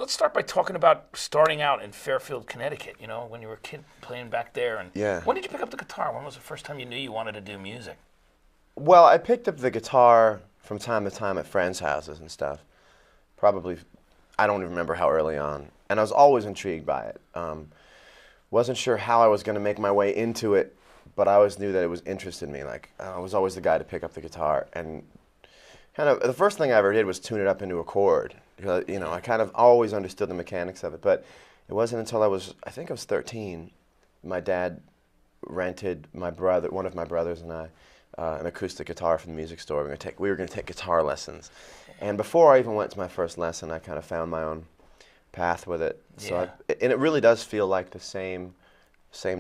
let's start by talking about starting out in Fairfield, Connecticut, you know, when you were a kid playing back there. And Yeah. when did you pick up the guitar? When was the first time you knew you wanted to do music? Well, I picked up the guitar from time to time at friends' houses and stuff. Probably, I don't even remember how early on. And I was always intrigued by it. Wasn't sure how I was going to make my way into it, but I always knew that it was interested in me. Like, I was always the guy to pick up the guitar. And kind of, the first thing I ever did was tune it up into a chord. You know, I kind of always understood the mechanics of it, but it wasn't until I think I was 13, my dad rented one of my brothers and I, an acoustic guitar from the music store. We were going to take guitar lessons. And before I even went to my first lesson, I kind of found my own path with it. So and it really does feel like the same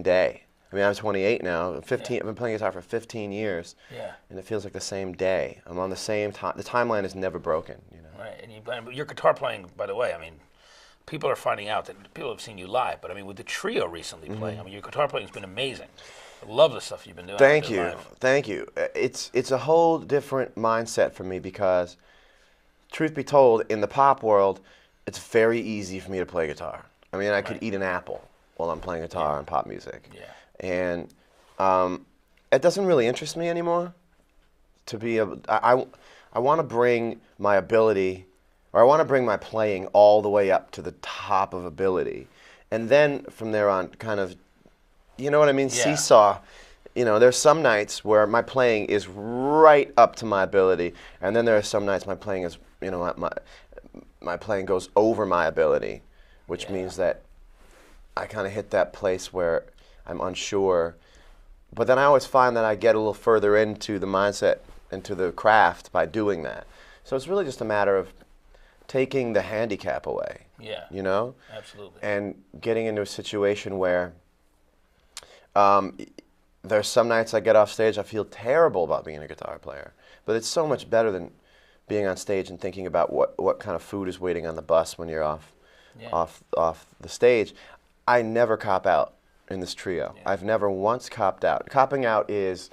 day. I mean, I'm 28 now. I've been playing guitar for 15 years. Yeah. And it feels like the same day. I'm on the same time. The timeline is never broken, you know. Right. And your guitar playing, by the way, I mean, people are finding out that people have seen you live, but I mean, with the trio recently playing, I mean, your guitar playing has been amazing. I love the stuff you've been doing. Thank you. It's a whole different mindset for me because, truth be told, in the pop world, it's very easy for me to play guitar. I mean, I could eat an apple while I'm playing guitar and pop music. Yeah. And it doesn't really interest me anymore. I want to bring my ability, or I want to bring my playing all the way up to the top of ability, and then from there on, kind of, you know what I mean, seesaw. You know, there's some nights where my playing is right up to my ability, and then there are some nights my playing is, you know, my playing goes over my ability, which means that I kind of hit that place where I'm unsure. But then I always find that I get a little further into the mindset, into the craft by doing that. So it's really just a matter of taking the handicap away. Yeah. You know? Absolutely. And getting into a situation where there's some nights I get off stage, I feel terrible about being a guitar player. But it's so much better than being on stage and thinking about what kind of food is waiting on the bus when you're off the stage. I never cop out in this trio. Yeah. I've never once copped out. Copping out is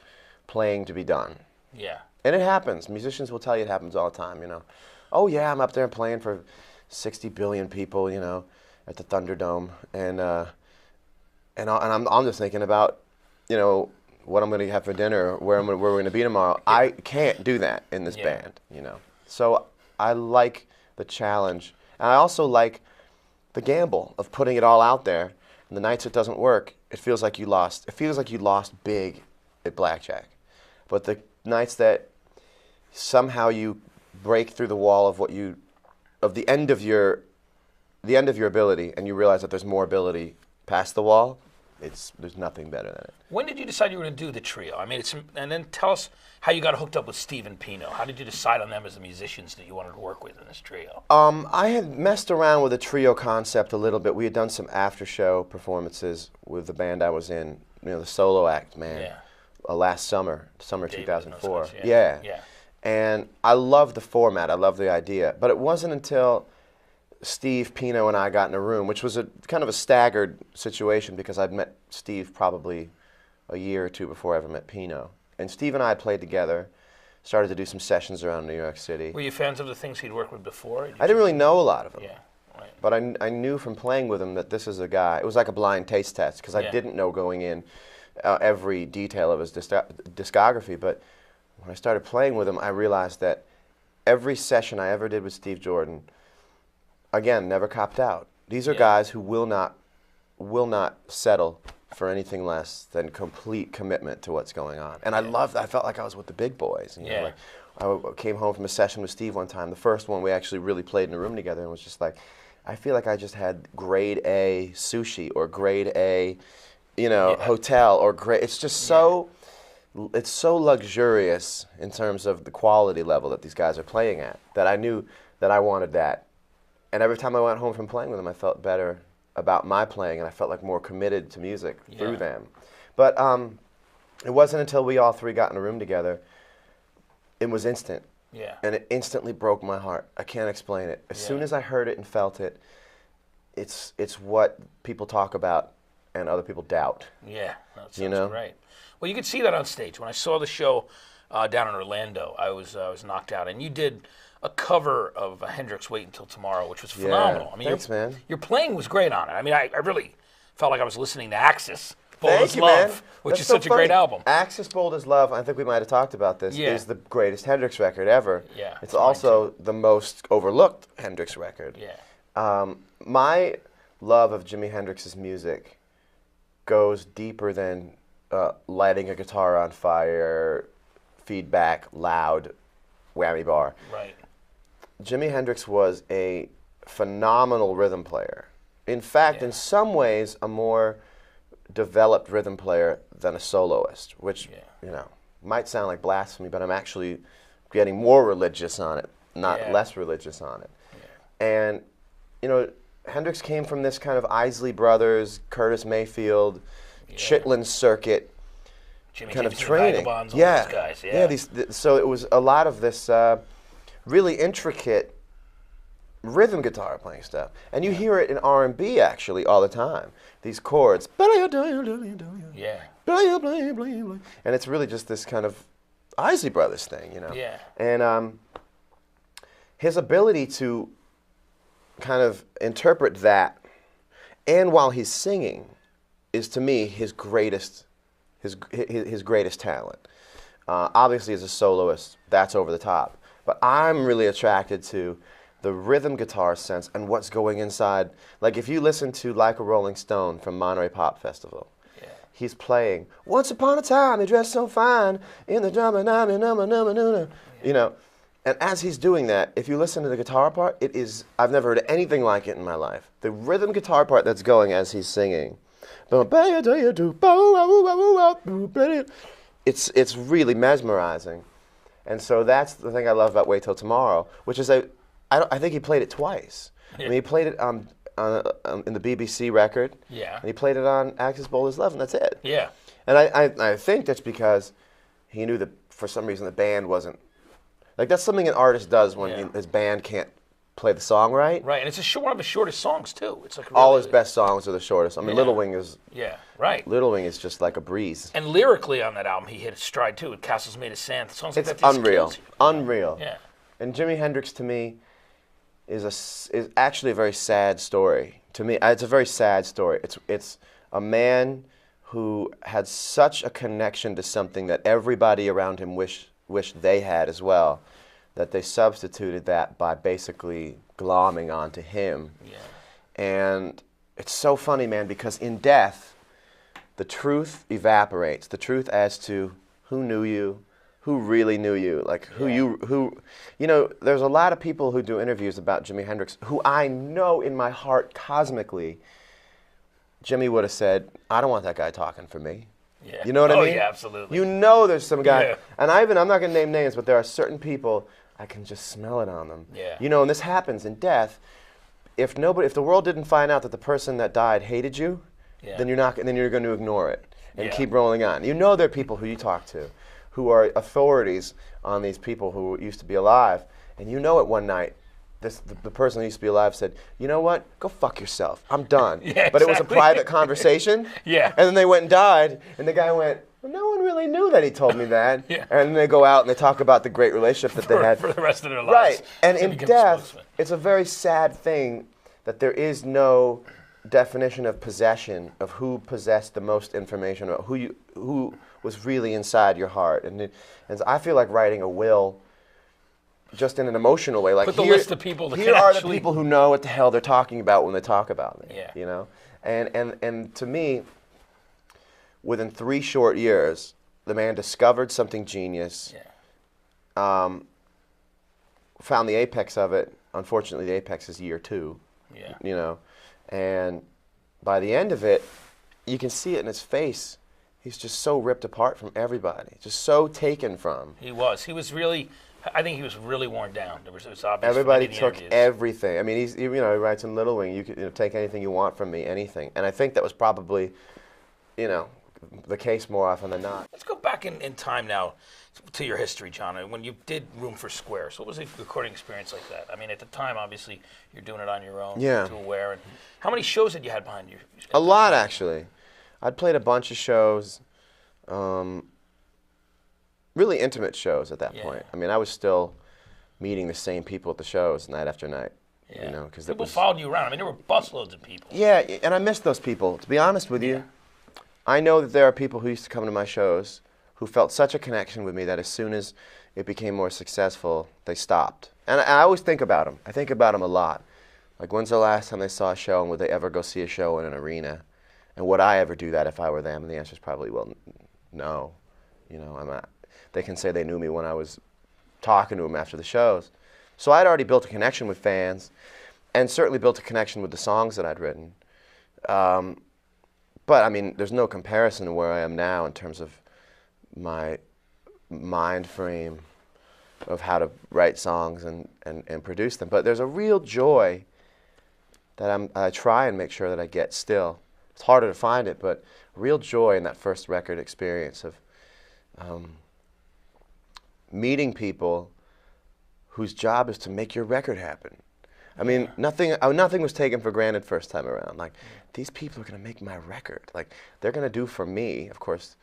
playing to be done. Yeah. And it happens. Musicians will tell you it happens all the time, you know. Oh yeah, I'm up there playing for 60 billion people, you know, at the Thunderdome, and I'm just thinking about, you know, what I'm going to have for dinner, where we're going to be tomorrow. I can't do that in this band, you know. So I like the challenge, and I also like the gamble of putting it all out there. And the nights it doesn't work, it feels like you lost. It feels like you lost big at blackjack. But the nights that somehow you break through the wall of the end of your ability, and you realize that there's more ability past the wall, there's nothing better than it. When did you decide you were going to do the trio? I mean, and then tell us how you got hooked up with Steve and Pino. How did you decide on them as the musicians that you wanted to work with in this trio? I had messed around with the trio concept a little bit. We had done some after-show performances with the band I was in, you know, the solo act, man. Yeah. Last summer David 2004. Yeah. And I loved the format. I loved the idea. But it wasn't until Steve, Pino, and I got in a room, which was a kind of a staggered situation because I'd met Steve probably a year or two before I ever met Pino. And Steve and I had played together, started to do some sessions around New York City. Were you fans of the things he'd worked with before? I didn't really know a lot of them. Yeah, right. But I knew from playing with him that this is a guy. It was like a blind taste test because I didn't know going in every detail of his discography. But when I started playing with him, I realized that every session I ever did with Steve Jordan, again, never copped out. These are guys who will not settle for anything less than complete commitment to what's going on. And I loved that. I felt like I was with the big boys. You know, like I came home from a session with Steve one time, the first one we actually really played in a room together, and was just like, I feel like I just had grade A sushi or grade A, you know, hotel or grade. It's just so, it's so luxurious in terms of the quality level that these guys are playing at that I knew that I wanted that. And every time I went home from playing with them, I felt better about my playing, and I felt like more committed to music through them. But it wasn't until we all three got in a room together, it was instant. Yeah. And it instantly broke my heart. I can't explain it. As soon as I heard it and felt it, it's what people talk about and other people doubt. Yeah, that sounds great. Well, you could see that on stage. When I saw the show down in Orlando. I was knocked out, and you did a cover of Hendrix "Wait Until Tomorrow," which was phenomenal. Yeah. I mean, Thanks, man. Your playing was great on it. I mean, I really felt like I was listening to Axis. Bold Thank as you, Love, man. which That's is so such a great funny. album. Axis Bold as Love, I think we might have talked about this, Yeah. is the greatest Hendrix record ever. Yeah, It's mine also the most overlooked Hendrix record. Yeah. My love of Jimi Hendrix's music goes deeper than lighting a guitar on fire, feedback, loud, whammy bar. Right. Jimi Hendrix was a phenomenal rhythm player. In fact, in some ways, a more developed rhythm player than a soloist, which, you know, might sound like blasphemy, but I'm actually getting more religious on it, not less religious on it. Yeah. And, you know, Hendrix came from this kind of Isley Brothers, Curtis Mayfield, Chitlin circuit kind of training. So it was a lot of this really intricate rhythm guitar playing stuff, and you hear it in R&B actually all the time. These chords, yeah, and it's really just this kind of Isley Brothers thing, you know. Yeah. And his ability to kind of interpret that, and while he's singing, is to me his greatest talent. Obviously, as a soloist, that's over the top. But I'm really attracted to the rhythm guitar sense and what's going inside. Like if you listen to Like a Rolling Stone from Monterey Pop Festival, he's playing "Once Upon a Time, he dressed so fine in the drama, you know. And as he's doing that, if you listen to the guitar part, it is, I've never heard anything like it in my life. The rhythm guitar part that's going as he's singing, it's really mesmerizing. And so that's the thing I love about Wait Till Tomorrow, which is I think he played it twice. I mean, he played it in the BBC record, and he played it on Axis Bold as Love, and that's it. Yeah. And I think that's because he knew that for some reason the band wasn't, like that's something an artist does when his band can't play the song right. Right, and it's one of his shortest songs too. It's like really, all his best songs are the shortest. I mean, Little Wing is Little Wing is just like a breeze. And lyrically on that album, he hit his stride too. With Castles Made of Sand, songs like it's that. Unreal, unreal. Yeah. And Jimi Hendrix to me is actually a very sad story. To me, it's a very sad story. It's a man who had such a connection to something that everybody around him wished they had as well, that they substituted that by basically glomming onto him. Yeah. And it's so funny, man, because in death, the truth evaporates. The truth as to who knew you, who really knew you, like who you know, there's a lot of people who do interviews about Jimi Hendrix who I know in my heart cosmically, Jimmy would have said, I don't want that guy talking for me. Yeah. You know what I mean? Oh, yeah, absolutely. You know there's some guy, and I'm not going to name names, but there are certain people, I can just smell it on them. Yeah. You know, and this happens in death. If the world didn't find out that the person that died hated you, then you're going to ignore it and keep rolling on. You know there are people who you talk to who are authorities on these people who used to be alive, and you know it one night. The person who used to be alive said, you know what, go fuck yourself, I'm done. But it was a private conversation, and then they went and died, and the guy went, well, no one really knew that he told me that. And then they go out and they talk about the great relationship that they had. For the rest of their lives. Right, and in death, it's a very sad thing that there is no definition of possession, of who possessed the most information, about who was really inside your heart. And I feel like writing a will just in an emotional way, like put the list of people that here are the people who know what the hell they're talking about when they talk about me. You know, and to me, within 3 short years, the man discovered something genius. Found the apex of it. Unfortunately, the apex is year 2. You know, and by the end of it, you can see it in his face. He's just so ripped apart from everybody, just so taken from. He was really. I think he was really worn down. It was obvious. Everybody took everything. I mean, he writes in Little Wing, you could take anything you want from me, anything. And I think that was probably, the case more often than not. Let's go back in time now to your history, John. When you did Room for Squares, what was a recording experience like that? I mean, at the time, obviously, you're doing it on your own. Too aware. And how many shows had you had behind you? A lot, actually. I'd played a bunch of shows. really intimate shows at that Yeah. point. I mean, I was still meeting the same people at the shows night after night. Yeah. You know, because people followed you around. I mean, there were busloads of people. Yeah, and I miss those people. To be honest with you, I know that there are people who used to come to my shows who felt such a connection with me that as soon as it became more successful, they stopped. And I always think about them. I think about them a lot. Like, when's the last time they saw a show, and would they ever go see a show in an arena? And would I ever do that if I were them? And the answer is probably, well, no. You know, I'm not. They can say they knew me when I was talking to them after the shows. So I'd already built a connection with fans, and certainly built a connection with the songs that I'd written. But, I mean, there's no comparison to where I am now in terms of my mind frame of how to write songs and produce them. But there's a real joy that I try and make sure that I get still. It's harder to find it, but real joy in that first record experience of meeting people whose job is to make your record happen. I mean, nothing was taken for granted first time around. Like, these people are going to make my record. Like, they're going to do for me. Of course,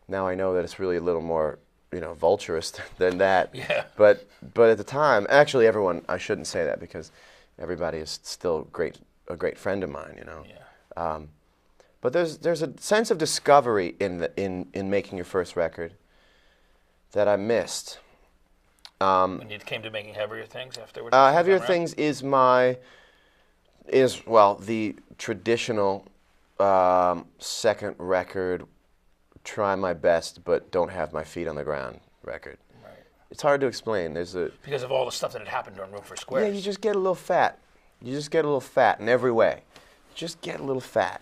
now I know that it's really a little more, you know, vulturous than that. Yeah. But at the time, actually, everyone, I shouldn't say that because everybody is still a great friend of mine, you know. Yeah. But there's a sense of discovery in making your first record that I missed. When you came to making Heavier Things afterwards? Heavier Things is the traditional second record, try my best but don't have my feet on the ground record. Right. It's hard to explain. Because of all the stuff that had happened during Room for Squares. Yeah, you just get a little fat. You just get a little fat in every way. You just get a little fat.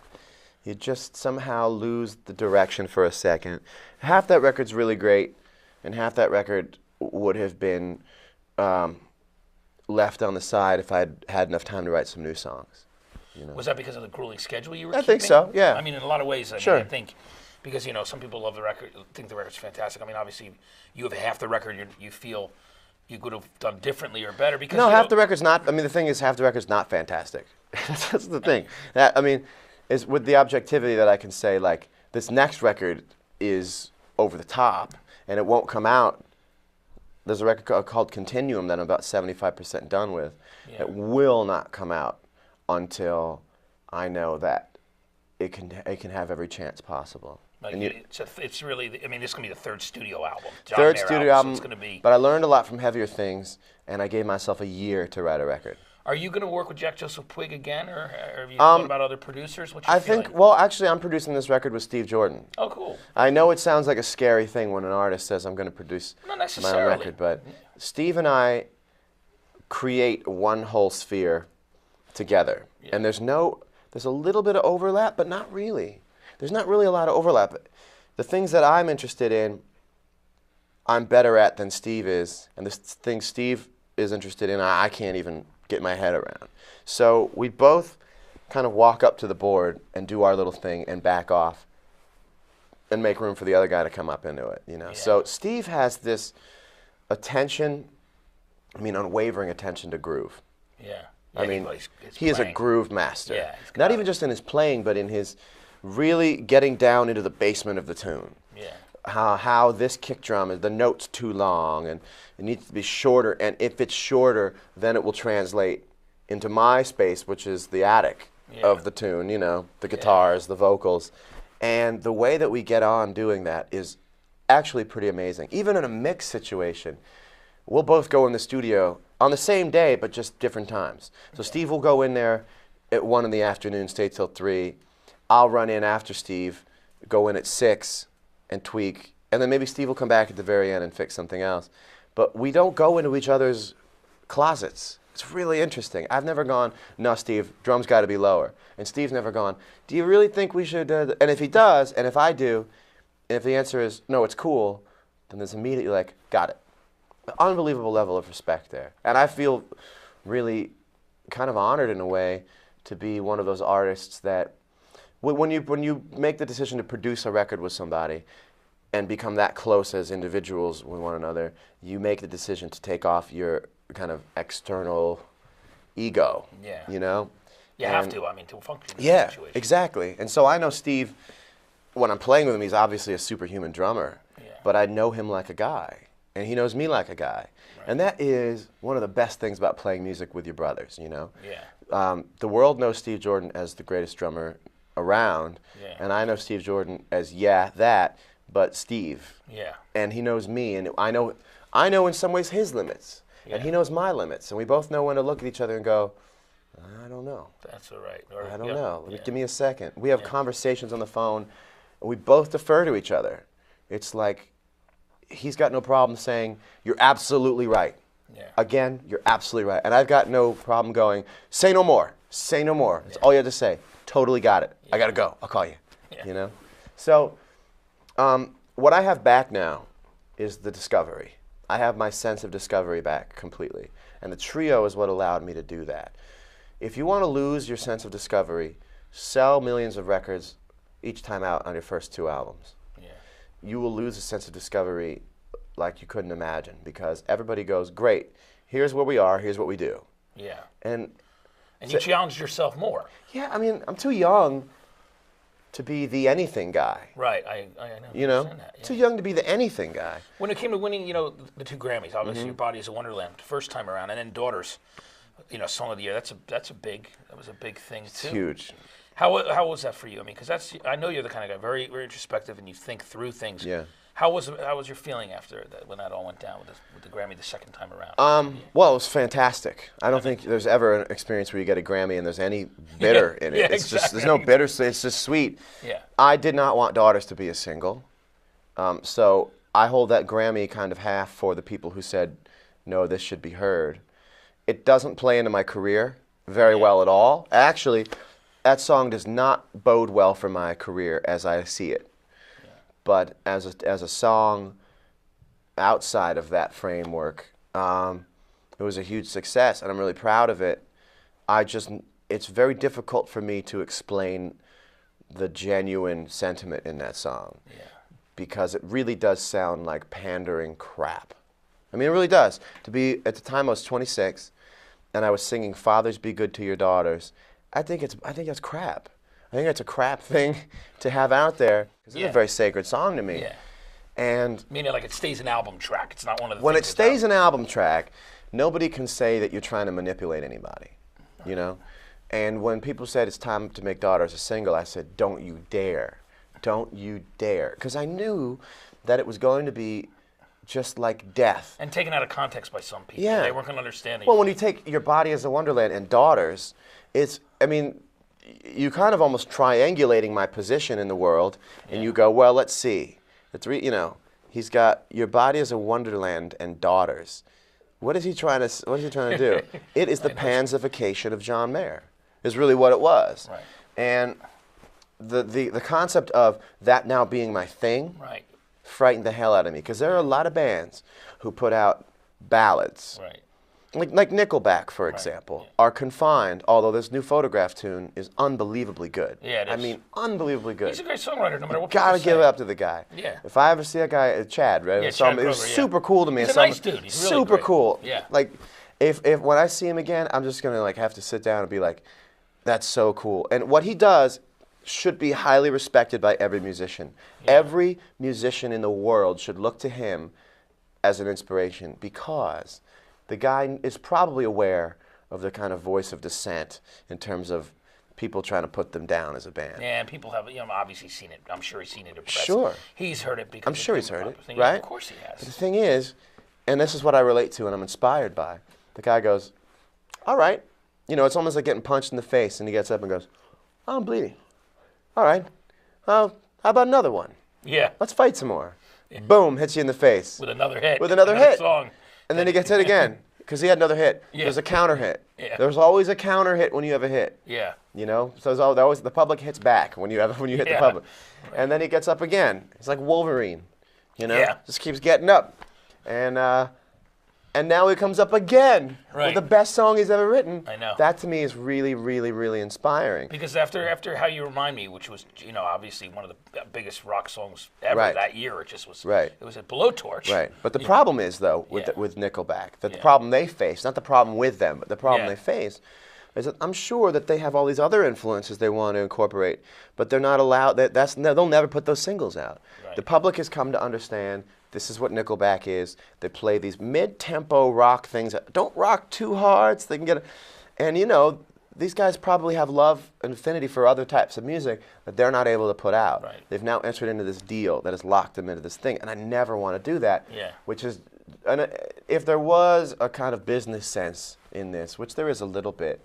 You just somehow lose the direction for a second. Half that record's really great, and half that record would have been left on the side if I'd had enough time to write some new songs. You know? Was that because of the grueling schedule you were I keeping? think so, yeah. I mean, in a lot of ways, I Sure. think, because, you know, some people love the record, think the record's fantastic. I mean, obviously, you have half the record you feel you could have done differently or better. Because No, half the record's not, I mean, the thing is, half the record's not fantastic. That's the thing. That, I mean, is with the objectivity that I can say, like, this next record is over the top, and it won't come out. There's a record called Continuum that I'm about 75% done with. Yeah. It will not come out until I know that it can have every chance possible. Like, it's really, I mean, this is going to be the third studio album. Third studio album, so it's going to be. But I learned a lot from Heavier Things, and I gave myself a year to write a record. Are you going to work with Jack Joseph Puig again, or have you thought about other producers? What's your feeling? Well, actually, I'm producing this record with Steve Jordan. Oh, cool. I know it sounds like a scary thing when an artist says, I'm going to produce my own record, but Steve and I create one whole sphere together. Yeah. And there's a little bit of overlap, but not really. There's not really a lot of overlap. The things that I'm interested in, I'm better at than Steve is, and the things Steve is interested in, I can't even get my head around. So we both kind of walk up to the board and do our little thing and back off and make room for the other guy to come up into it, you know. Yeah. So Steve has this unwavering attention to groove. Yeah. I mean, he is a groove master. Yeah, not even just in his playing, but in his really getting down into the basement of the tune. Yeah. How this kick drum, the note's too long, and it needs to be shorter, and if it's shorter, then it will translate into my space, which is the attic of the tune, you know, the guitars, the vocals. And the way that we get on doing that is actually pretty amazing. Even in a mix situation, we'll both go in the studio on the same day, but just different times. So Steve will go in there at 1 in the afternoon, stay till 3. I'll run in after Steve, go in at 6 and tweak, and then maybe Steve will come back at the very end and fix something else. But we don't go into each other's closets. It's really interesting. I've never gone, no, Steve, drum's got to be lower. And Steve's never gone, do you really think we should? And if he does, and if I do, and if the answer is, no, it's cool, then there's immediately like, got it. An unbelievable level of respect there. And I feel really kind of honored in a way to be one of those artists that, when you make the decision to produce a record with somebody and become that close as individuals with one another, you make the decision to take off your kind of external ego. Yeah. You know? You have to, to function in that situation. Yeah, exactly. And so I know Steve, when I'm playing with him, he's obviously a superhuman drummer. Yeah. but I know him like a guy, and he knows me like a guy. Right. And that is one of the best things about playing music with your brothers, you know? Yeah. The world knows Steve Jordan as the greatest drummer around, and I know Steve Jordan as, but Steve. Yeah. And he knows me, and I know in some ways his limits, and he knows my limits, and we both know when to look at each other and go, I don't know. That's all right. Or, I don't know. Give me a second. We have conversations on the phone, and we both defer to each other. It's like he's got no problem saying, you're absolutely right. Yeah. Again, you're absolutely right. And I've got no problem going, say no more. Say no more. That's all you have to say. Totally got it. I got to go. I'll call you. Yeah. You know? So what I have back now is the discovery. I have my sense of discovery back completely. And the trio is what allowed me to do that. If you want to lose your sense of discovery, sell millions of records each time out on your first 2 albums. Yeah. You will lose a sense of discovery like you couldn't imagine, because everybody goes, great, here's where we are, here's what we do. Yeah. And you challenged yourself more. Yeah, I mean, I'm too young to be the anything guy. Right, I know. You know, that, yeah. Too young to be the anything guy. When it came to winning, you know, the 2 Grammys, obviously Your Body is a Wonderland, first time around, and then Daughters, you know, Song of the Year. That was a big thing too. It's huge. How was that for you? I mean, because I know you're the kind of guy very very introspective and you think through things. Yeah. How was your feeling after that when that all went down with the Grammy the second time around? Well, it was fantastic. I don't think there's ever an experience where you get a Grammy and there's any bitter in it. It's exactly. just there's no bitter. It's just sweet. Yeah. I did not want Daughters to be a single, so I hold that Grammy kind of half for the people who said, no, this should be heard. It doesn't play into my career very well at all. Actually, that song does not bode well for my career as I see it. Yeah. But as a song outside of that framework, it was a huge success, and I'm really proud of it. It's very difficult for me to explain the genuine sentiment in that song, because it really does sound like pandering crap. I mean, it really does. At the time I was 26, and I was singing "Fathers, be good to your daughters." I think that's crap. I think that's a crap thing to have out there, because it's a very sacred song to me. Yeah. And meaning like it stays an album track. It's not one of the when it things stays an album track, nobody can say that you're trying to manipulate anybody, you know? And when people said it's time to make Daughters a single, I said, don't you dare. Don't you dare. Because I knew that it was going to be just like death. And taken out of context by some people. Yeah. They weren't going to understand it. Well, when you take Your Body as a Wonderland and Daughters, you kind of almost triangulating my position in the world, and you go, well, let's see. He's got Your Body as a Wonderland and Daughters. What is he trying to do? It is the pansification of John Mayer, is really what it was. Right. And the concept of that now being my thing frightened the hell out of me, because there are a lot of bands who put out ballads. Right. Like Nickelback, for example, are confined, although this new Photograph tune is unbelievably good. Yeah, it is. I mean, unbelievably good. He's a great songwriter, no matter what Gotta people give say. it up to the guy. Yeah. If I ever see that guy, Chad, right? Yeah, Chad Kroger, it was super cool to me. He's a nice dude. He's really super great. cool. Yeah. Like, if when I see him again, I'm just gonna have to sit down and be like, that's so cool. And what he does should be highly respected by every musician. Yeah. Every musician in the world should look to him as an inspiration, because the guy is probably aware of the kind of voice of dissent in terms of people trying to put them down as a band. Yeah, and people have, obviously seen it. I'm sure he's seen it in press. Sure. He's heard it because I'm sure he's heard it, thing. right? Of course he has. But the thing is, and this is what I relate to and I'm inspired by, the guy goes, all right. It's almost like getting punched in the face, and he gets up and goes, oh, I'm bleeding. All right. How about another one? Yeah. Let's fight some more. Yeah. Boom, hits you in the face. With another hit. With another hit. Song. And then he gets hit again, because he had another hit. Yeah. There's a counter hit. Yeah. There's always a counter hit when you have a hit. Yeah. So there's always the public hits back when you hit the public. Right. And then he gets up again. It's like Wolverine. Just keeps getting up. And now he comes up again with the best song he's ever written. I know. That to me is really, really, really inspiring. Because after How You Remind Me, which was, obviously one of the biggest rock songs ever that year, it just was. Right. It was a blowtorch. Right. But the problem is, though, with Nickelback, that the problem they face, not the problem with them, but the problem they face, is that I'm sure that they have all these other influences they want to incorporate, but they're not allowed. They'll never put those singles out. Right. The public has come to understand this is what Nickelback is. They play these mid-tempo rock things that don't rock too hard, so they can get. And you know, these guys probably have love and affinity for other types of music that they're not able to put out. Right. They've now entered into this deal that has locked them into this thing, and I never want to do that. Yeah. Which is, and if there was a kind of business sense in this, which there is a little bit,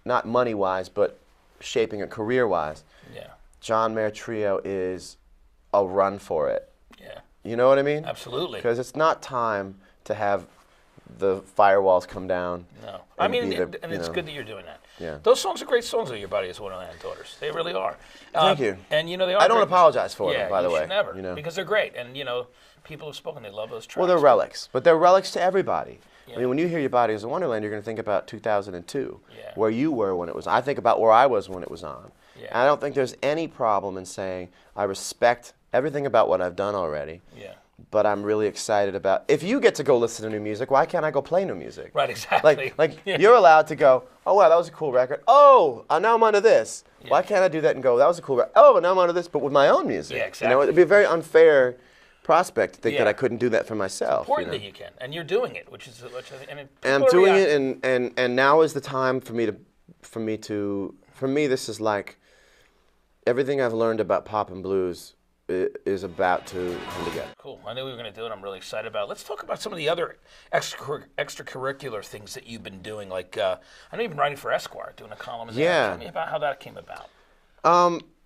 not money-wise, but shaping it career-wise, Yeah. John Mayer Trio is a run for it. Yeah. You know what I mean? Absolutely. Because it's not time to have the firewalls come down. No. I mean, and it's good that you're doing that. Yeah. Those songs are great songs of Your Body is Wonderland and Daughters. They really are. Thank you. And, you know, they are I don't great. apologize for Yeah, them, by the way. should never, you know? because they're great. And, you know, people have spoken. They love those tracks. Well, they're relics, but they're relics to everybody. Yeah. I mean, when you hear Your Body is a Wonderland, you're going to think about 2002, Yeah. where you were when it was. I think about where I was when it was on. Yeah. And I don't think there's any problem in saying I respect everything about what I've done already. Yeah. But I'm really excited about. If you get to go listen to new music, why can't I go play new music? Right, exactly. Like Yeah. you're allowed to go. Oh wow, that was a cool record. Oh, now I'm onto this. Yeah. Why can't I do that and go? That was a cool record. Oh, now I'm onto this, but with my own music. Yeah, You know, exactly. it'd be a very unfair prospect to think that Yeah. I couldn't do that for myself. Important you know? that you can, and you're doing it, which I think, and And I'm doing it, and now is the time for me, this is like everything I've learned about pop and blues is about to come together. Cool. I knew we were going to do it. I'm really excited about it. Let's talk about some of the other extracurricular things that you've been doing. Like, I know you've been writing for Esquire, doing a column. Yeah. Tell me about how that came about.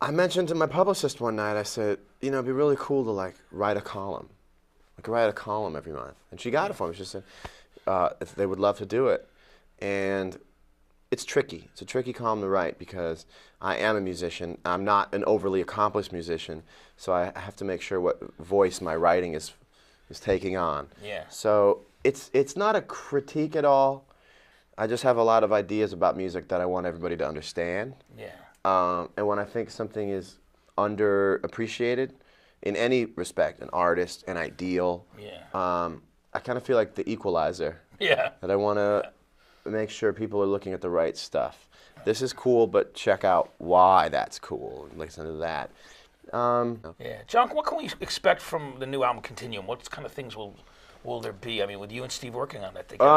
I mentioned to my publicist one night, I said, you know, it'd be really cool to like write a column. Write a column every month. And she got it for me. She said if they would love to do it. And it's tricky. It's a tricky column to write because I am a musician. I'm not an overly accomplished musician, so I have to make sure what voice my writing is taking on. Yeah. So it's not a critique at all. I just have a lot of ideas about music that I want everybody to understand. Yeah. And when I think something is underappreciated in any respect, an artist, an ideal, Yeah. I kind of feel like the equalizer. Yeah. That I want to make sure people are looking at the right stuff. This is cool, but check out why that's cool. Listen to that. Yeah. John, what can we expect from the new album Continuum? What kind of things will there be? I mean, with you and Steve working on that together,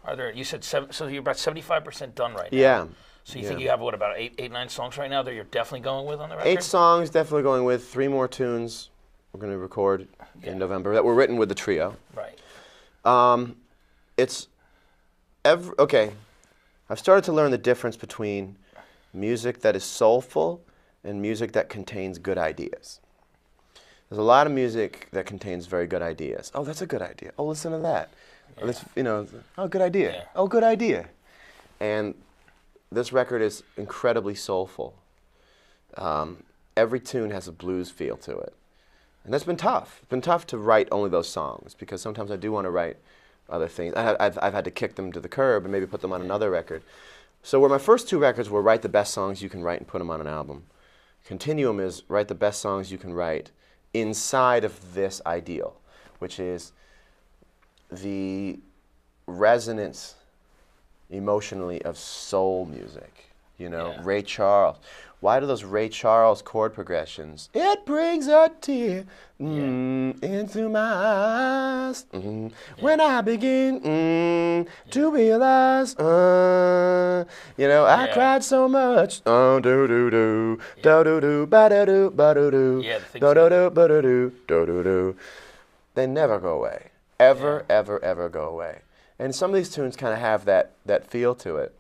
are there? You said so you're about 75% done right now. Yeah. So you think you have what, about eight, 9 songs right now that you're definitely going with on the record? 8 songs, definitely going with. 3 more tunes we're going to record in November that were written with the trio. Right. Okay. I've started to learn the difference between music that is soulful and music that contains good ideas. There's a lot of music that contains very good ideas. Oh, that's a good idea. Oh, listen to that. Yeah. Or this, you know, oh, good idea. Yeah. Oh, good idea. And this record is incredibly soulful. Every tune has a blues feel to it. And that's been tough. It's been tough to write only those songs because sometimes I do want to write other things. I've had to kick them to the curb and maybe put them on another record. So where my first 2 records were write the best songs you can write and put them on an album, Continuum is write the best songs you can write inside of this ideal, which is the resonance emotionally of soul music. You know, Yeah. Ray Charles. Why do those Ray Charles chord progressions? It brings a tear into my eyes when I begin to realize. You know, I cried so much. Do do do do do do ba da do ba do do Yeah, the things do do do ba do do do do. They never go away. Ever, ever go away. And some of these tunes kind of have that feel to it.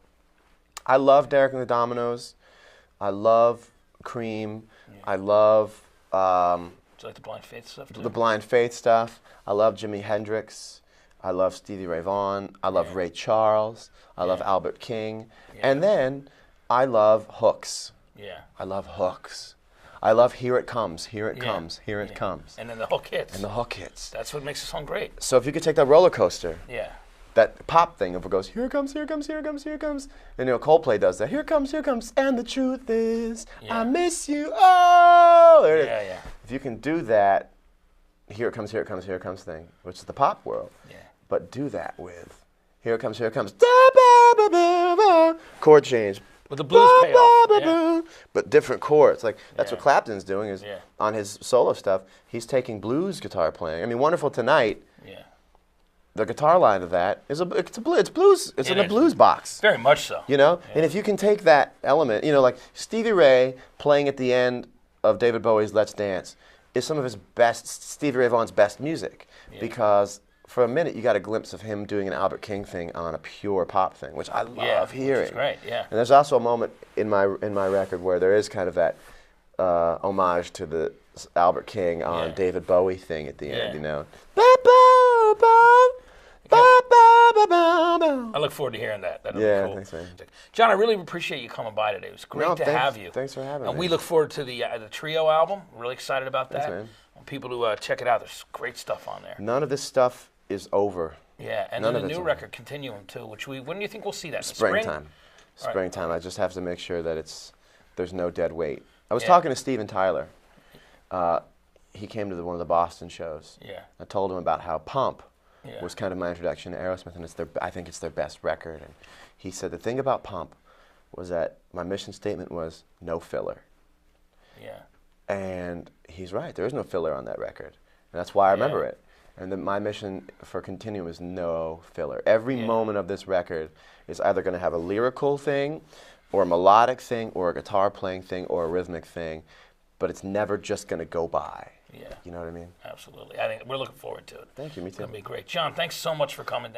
I love Derek and the Dominoes. I love Cream. Yeah. I love Do you like the Blind Faith stuff too? the Blind Faith stuff. I love Jimi Hendrix. I love Stevie Ray Vaughan. I love Ray Charles. I love Albert King. Yeah. And then I love hooks. Yeah. I love hooks. I love Here It Comes, Here It Yeah. Comes, Here It Comes. And then the hook hits. And the hook hits. That's what makes a song great. So if you could take that roller coaster, Yeah. that pop thing of it goes, here it comes, here it comes, here it comes, here it comes. And you know, Coldplay does that. Here it comes, and the truth is, Yeah. I miss you. Oh, there it is. Yeah. If you can do that, here it comes, here it comes, here it comes thing, which is the pop world. Yeah. But do that with, here it comes, da-ba! chord change. With the blues payoff. But different chords. Like that's Yeah. what Clapton's doing is on his solo stuff, he's taking blues guitar playing. I mean, Wonderful Tonight. Yeah. The guitar line of that is it's blues. It's in a blues box. Very much so. You know? And if you can take that element, you know, like Stevie Ray playing at the end of David Bowie's Let's Dance is some of his best, Stevie Ray Vaughan's best music. Because for a minute you got a glimpse of him doing an Albert King thing on a pure pop thing, which I love hearing. Which is great, yeah. And there's also a moment in my record where there is kind of that homage to the Albert King on David Bowie thing at the end, you know. I look forward to hearing that. That'll be cool. Thanks, man. John, I really appreciate you coming by today. It was great to have you. Thanks for having me. And we look forward to the Trio album. Really excited about that. Thanks, man. I want people to check it out. There's great stuff on there. None of this stuff is over. Yeah, and then the new record, Continuum, too, which when do you think we'll see that? Springtime. Springtime. Right. I just have to make sure that there's no dead weight. I was talking to Steven Tyler. He came to one of the Boston shows. Yeah. I told him about how Pump was kind of my introduction to Aerosmith, and I think it's their best record. And he said the thing about Pump was that my mission statement was no filler. Yeah. And he's right. There is no filler on that record, and that's why I remember it. And then my mission for Continuum is no filler. Every moment of this record is either going to have a lyrical thing, or a melodic thing, or a guitar playing thing, or a rhythmic thing, but it's never just going to go by. Yeah. You know what I mean? Absolutely. I think we're looking forward to it. Thank you. Me too. It's going to be great. John, thanks so much for coming down.